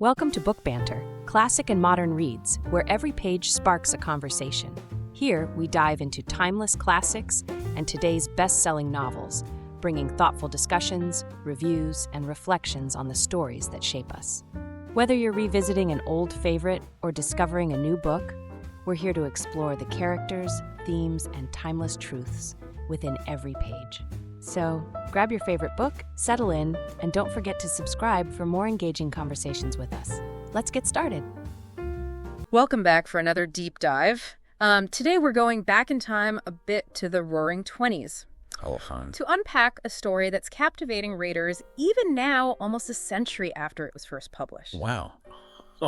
Welcome to Book Banter, classic and modern reads, where every page sparks a conversation. Here, we dive into timeless classics and today's best-selling novels, bringing thoughtful discussions, reviews, and reflections on the stories that shape us. Whether you're revisiting an old favorite or discovering a new book, we're here to explore the characters, themes, and timeless truths within every page. So, grab your favorite book, settle in, and don't forget to subscribe for more engaging conversations with us. Let's get started. Welcome back for another deep dive. Today we're going back in time a bit to the Roaring Twenties. Oh, fun. To unpack a story that's captivating readers even now, almost a century after it was first published. Wow.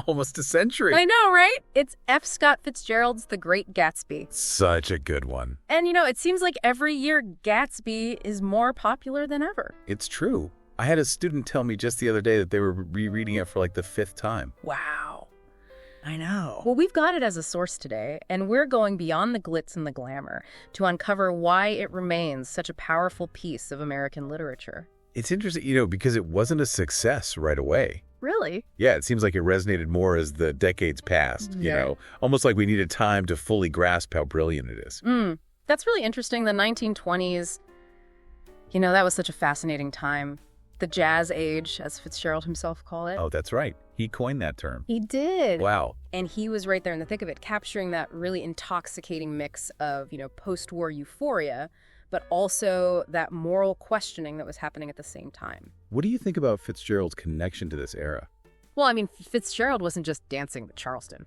Almost a century. I know, right? It's F. Scott Fitzgerald's The Great Gatsby. Such a good one. And it seems like every year Gatsby is more popular than ever. It's true. I had a student tell me just the other day that they were rereading it for like the 5th time. Wow. I know. Well, we've got it as a source today, and we're going beyond the glitz and the glamour to uncover why it remains such a powerful piece of American literature. It's interesting, because it wasn't a success right away. Really? Yeah, it seems like it resonated more as the decades passed, almost like we needed time to fully grasp how brilliant it is. That's really interesting. The 1920s, that was such a fascinating time. The jazz age, as Fitzgerald himself called it. Oh, that's right. He coined that term. He did. Wow. And he was right there in the thick of it, capturing that really intoxicating mix of, post-war euphoria, but also that moral questioning that was happening at the same time. What do you think about Fitzgerald's connection to this era? Well, Fitzgerald wasn't just dancing with Charleston.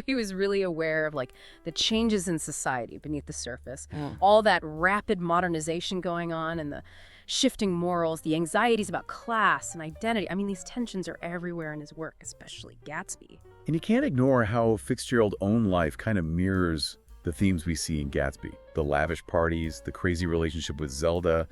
He was really aware of the changes in society beneath the surface, all that rapid modernization going on and the shifting morals, the anxieties about class and identity. These tensions are everywhere in his work, especially Gatsby. And you can't ignore how Fitzgerald's own life kind of mirrors the themes we see in Gatsby. The lavish parties, the crazy relationship with Zelda,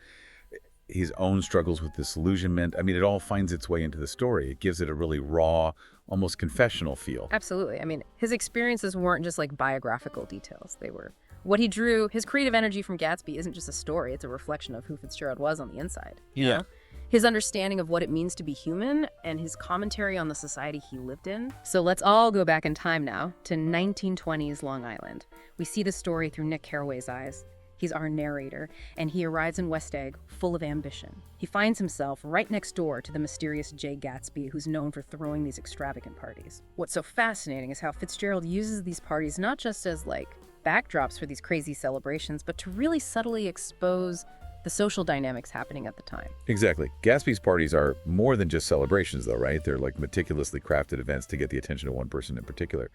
his own struggles with disillusionment. It all finds its way into the story. It gives it a really raw, almost confessional feel. Absolutely. His experiences weren't just biographical details. They were what he drew. His creative energy from Gatsby isn't just a story. It's a reflection of who Fitzgerald was on the inside. Yeah. His understanding of what it means to be human and his commentary on the society he lived in. So let's all go back in time now to 1920s Long Island. We see the story through Nick Carraway's eyes. He's our narrator, and he arrives in West Egg full of ambition. He finds himself right next door to the mysterious Jay Gatsby, who's known for throwing these extravagant parties. What's so fascinating is how Fitzgerald uses these parties not just as backdrops for these crazy celebrations, but to really subtly expose the social dynamics happening at the time. Exactly. Gatsby's parties are more than just celebrations, though, right? They're meticulously crafted events to get the attention of one person in particular.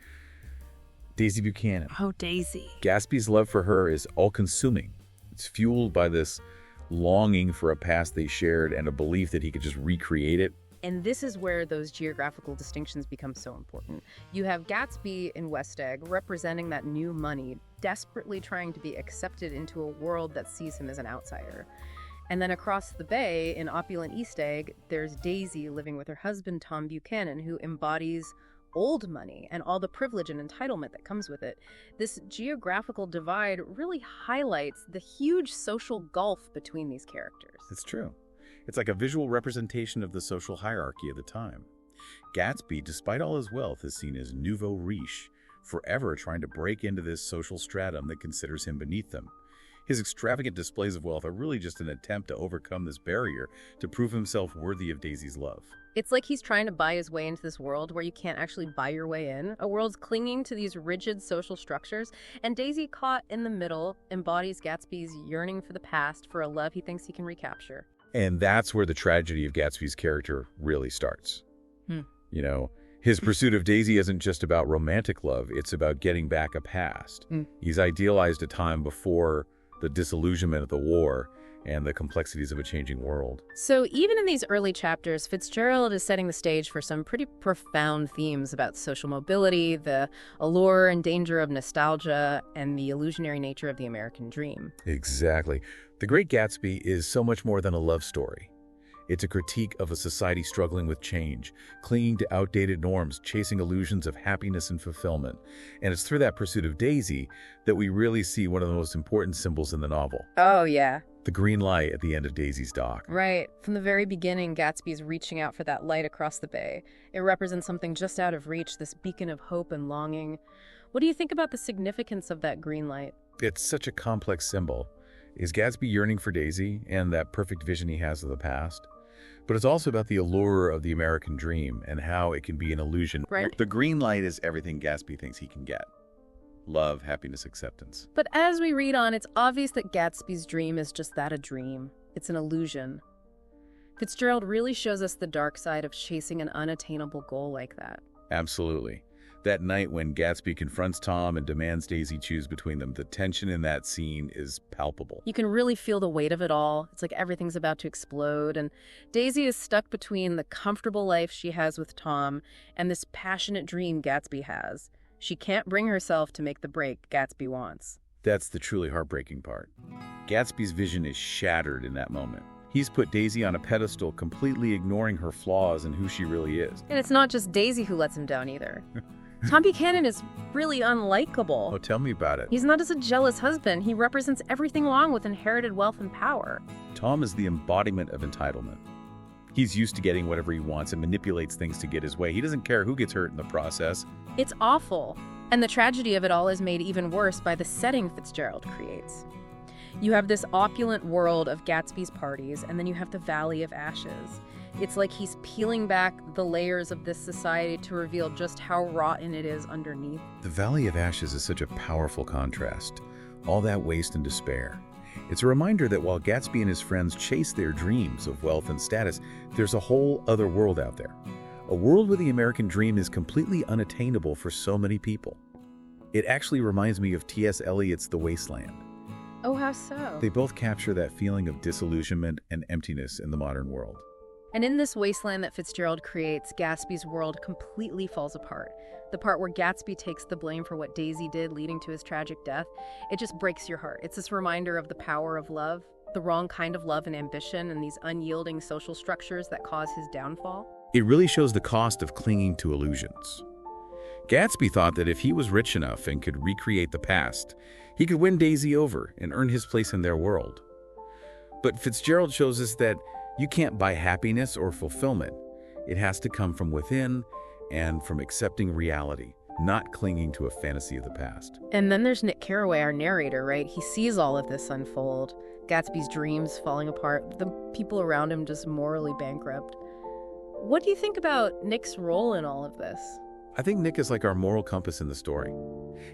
Daisy Buchanan. Oh, Daisy. Gatsby's love for her is all-consuming. It's fueled by this longing for a past they shared and a belief that he could just recreate it. And this is where those geographical distinctions become so important. You have Gatsby in West Egg representing that new money, desperately trying to be accepted into a world that sees him as an outsider. And then across the bay in opulent East Egg, there's Daisy living with her husband, Tom Buchanan, who embodies old money and all the privilege and entitlement that comes with it. This geographical divide really highlights the huge social gulf between these characters. It's true. It's like a visual representation of the social hierarchy of the time. Gatsby, despite all his wealth, is seen as nouveau riche, forever trying to break into this social stratum that considers him beneath them. His extravagant displays of wealth are really just an attempt to overcome this barrier to prove himself worthy of Daisy's love. It's like he's trying to buy his way into this world where you can't actually buy your way in. A world's clinging to these rigid social structures, and Daisy, caught in the middle, embodies Gatsby's yearning for the past, for a love he thinks he can recapture. And that's where the tragedy of Gatsby's character really starts. His pursuit of Daisy isn't just about romantic love, it's about getting back a past. He's idealized a time before the disillusionment of the war and the complexities of a changing world. So even in these early chapters, Fitzgerald is setting the stage for some pretty profound themes about social mobility, the allure and danger of nostalgia, and the illusionary nature of the American dream. Exactly. The Great Gatsby is so much more than a love story. It's a critique of a society struggling with change, clinging to outdated norms, chasing illusions of happiness and fulfillment. And it's through that pursuit of Daisy that we really see one of the most important symbols in the novel. Oh, yeah. The green light at the end of Daisy's dock. Right. From the very beginning, Gatsby's reaching out for that light across the bay. It represents something just out of reach, this beacon of hope and longing. What do you think about the significance of that green light? It's such a complex symbol. Is Gatsby yearning for Daisy and that perfect vision he has of the past? But it's also about the allure of the American dream and how it can be an illusion. Right. The green light is everything Gatsby thinks he can get. Love, happiness, acceptance. But as we read on, it's obvious that Gatsby's dream is just that, a dream. It's an illusion. Fitzgerald really shows us the dark side of chasing an unattainable goal like that. Absolutely. That night when Gatsby confronts Tom and demands Daisy choose between them, the tension in that scene is palpable. You can really feel the weight of it all. It's like everything's about to explode, and Daisy is stuck between the comfortable life she has with Tom and this passionate dream Gatsby has. She can't bring herself to make the break Gatsby wants. That's the truly heartbreaking part. Gatsby's vision is shattered in that moment. He's put Daisy on a pedestal, completely ignoring her flaws and who she really is. And it's not just Daisy who lets him down either. Tom Buchanan is really unlikable. Oh, tell me about it. He's not just a jealous husband. He represents everything wrong with inherited wealth and power. Tom is the embodiment of entitlement. He's used to getting whatever he wants and manipulates things to get his way. He doesn't care who gets hurt in the process. It's awful. And the tragedy of it all is made even worse by the setting Fitzgerald creates. You have this opulent world of Gatsby's parties, and then you have the Valley of Ashes. It's like he's peeling back the layers of this society to reveal just how rotten it is underneath. The Valley of Ashes is such a powerful contrast. All that waste and despair. It's a reminder that while Gatsby and his friends chase their dreams of wealth and status, there's a whole other world out there. A world where the American dream is completely unattainable for so many people. It actually reminds me of T.S. Eliot's The Wasteland. Oh, how so? They both capture that feeling of disillusionment and emptiness in the modern world. And in this wasteland that Fitzgerald creates, Gatsby's world completely falls apart. The part where Gatsby takes the blame for what Daisy did, leading to his tragic death, it just breaks your heart. It's this reminder of the power of love, the wrong kind of love and ambition, and these unyielding social structures that cause his downfall. It really shows the cost of clinging to illusions. Gatsby thought that if he was rich enough and could recreate the past, he could win Daisy over and earn his place in their world. But Fitzgerald shows us that you can't buy happiness or fulfillment. It has to come from within and from accepting reality, not clinging to a fantasy of the past. And then there's Nick Carraway, our narrator, right? He sees all of this unfold. Gatsby's dreams falling apart, the people around him just morally bankrupt. What do you think about Nick's role in all of this? I think Nick is like our moral compass in the story.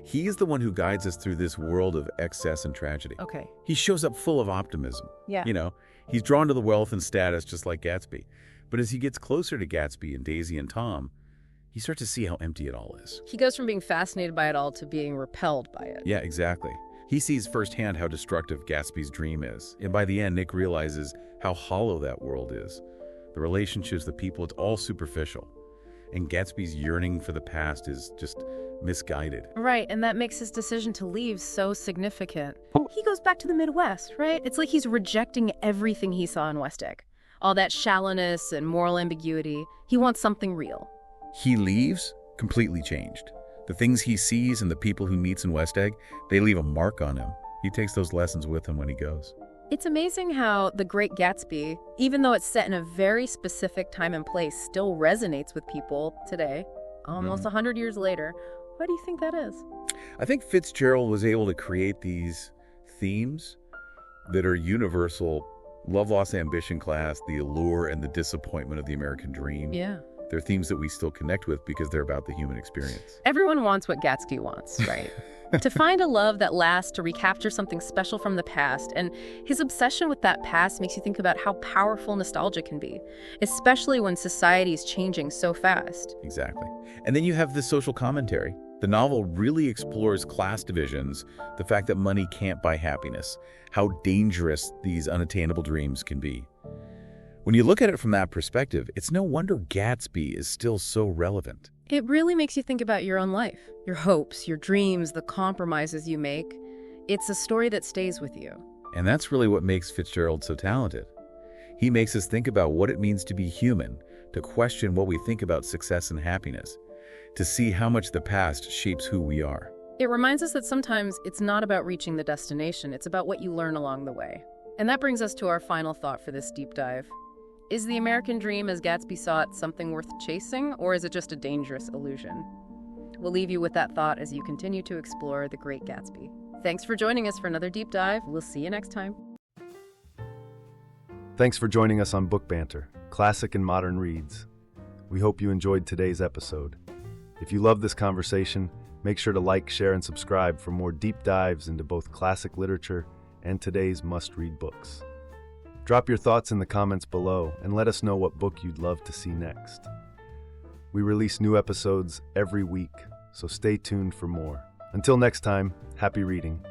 He is the one who guides us through this world of excess and tragedy. Okay. He shows up full of optimism. Yeah. You know, he's drawn to the wealth and status just like Gatsby. But as he gets closer to Gatsby and Daisy and Tom, he starts to see how empty it all is. He goes from being fascinated by it all to being repelled by it. Yeah, exactly. He sees firsthand how destructive Gatsby's dream is. And by the end, Nick realizes how hollow that world is. The relationships, the people, it's all superficial. And Gatsby's yearning for the past is just misguided. Right, and that makes his decision to leave so significant. He goes back to the Midwest, right? It's like he's rejecting everything he saw in West Egg. All that shallowness and moral ambiguity. He wants something real. He leaves completely changed. The things he sees and the people he meets in West Egg, they leave a mark on him. He takes those lessons with him when he goes. It's amazing how The Great Gatsby, even though it's set in a very specific time and place, still resonates with people today, almost 100 years later. Why do you think that is? I think Fitzgerald was able to create these themes that are universal: love, loss, ambition, class, the allure, and the disappointment of the American dream. Yeah. They're themes that we still connect with because they're about the human experience. Everyone wants what Gatsby wants, right? To find a love that lasts, to recapture something special from the past. And his obsession with that past makes you think about how powerful nostalgia can be, especially when society is changing so fast. Exactly. And then you have this social commentary. The novel really explores class divisions, the fact that money can't buy happiness, how dangerous these unattainable dreams can be. When you look at it from that perspective, it's no wonder Gatsby is still so relevant. It really makes you think about your own life, your hopes, your dreams, the compromises you make. It's a story that stays with you. And that's really what makes Fitzgerald so talented. He makes us think about what it means to be human, to question what we think about success and happiness, to see how much the past shapes who we are. It reminds us that sometimes it's not about reaching the destination, it's about what you learn along the way. And that brings us to our final thought for this deep dive. Is the American dream, as Gatsby saw it, something worth chasing, or is it just a dangerous illusion? We'll leave you with that thought as you continue to explore The Great Gatsby. Thanks for joining us for another deep dive. We'll see you next time. Thanks for joining us on Book Banter, Classic and Modern Reads. We hope you enjoyed today's episode. If you love this conversation, make sure to like, share, and subscribe for more deep dives into both classic literature and today's must-read books. Drop your thoughts in the comments below and let us know what book you'd love to see next. We release new episodes every week, so stay tuned for more. Until next time, happy reading.